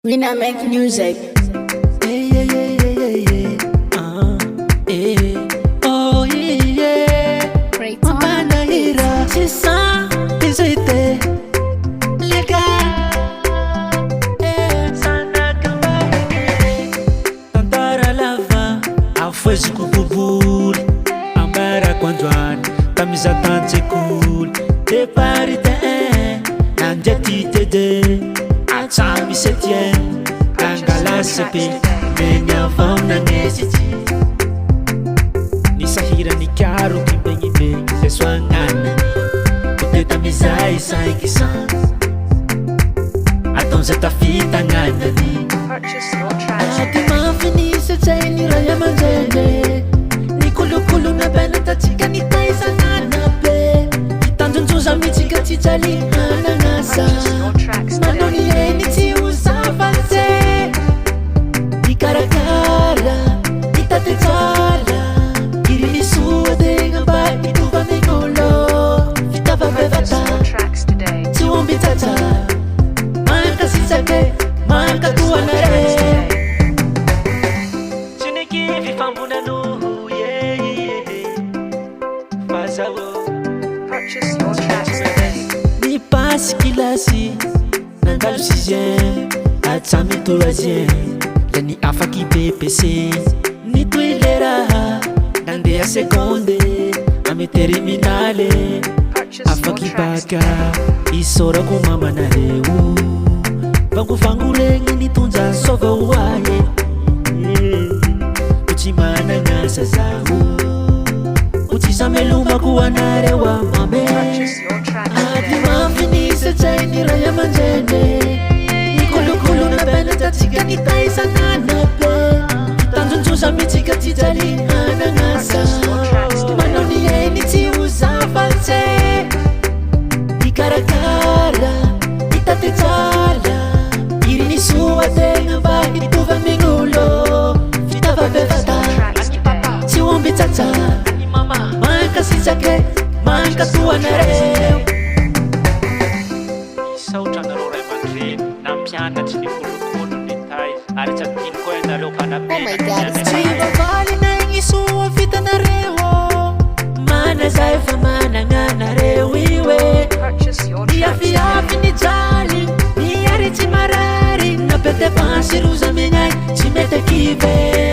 We not make music. Yeah, yeah, yeah, yeah, yeah, yeah. Oh, yeah, yeah. Great Mapana hira, sisa, izite, legal. Sana kamahine. Tantara lava, afwezi kububuli. Ambara kwanjwani, tamiza tante cool. Te parite, nanjeti tede. Atami setien, kangala sepe, menya fauna nesiti. Ni sahira ni karo kimbengi bengi se swangana. Kuteta mizai sai kisan. Aton zeta fita ngana ni. Purchase your tracks Ati today. mafini se chai ni raya manjene. Ni kulu kulu na bena tachika ni taisa ngana pe. Kitanzunzuza michika chichali ngana ngasa. Purchase your tracks Manoni today. eniti usafanse. Ikarakara, itatetsala. Irini suade ngamba ituva mingolo. Vitava Purchase bevata, your tracks today. tiumbi tata. Manka sisake, manka Purchase your tracks tuanare. today. Chiniki vifambuna nuhu, yeah, yeah. Fasawo. Purchase your tracks today. Ni passe kilasi, nangalu sixième, atami troisième. Leni afaki BPC, ni tuilera, nande a seconde, ame terminale. Purchase your Afaki tracks baka, today. isora kumama na leu. Bangu fangurengi ni tunza sova uwaye. Uchimana ngasa zau. Uchisameluma kuwanare wa mame. Purchase your tracks Ati today. mafinisa chai ni raya manjene. Ni kulu kulu na bena tatika ni taisa ngana pe. Tanzunzuza michika tijali ngana ngasa. Manoni eni ti usafanse. Ikarakara, itatetsala. Irini suade ngamba ituva mingulo. Vitava bevata, Tracks today. tiumbi tata. Manka sisake, manka tuanare. Sautanarore mandre nampianatry ny kolokolo ny tay ary tsy adino koa ianareo Oh my God, it's Chiva vali na ingisua vitanareo. Mana zay fa mananganareo iwe. Purchase your Ni tracks today. afi ni jali, ni ari tsy marary. Na pete pansi ruza minay, tsy mete kive.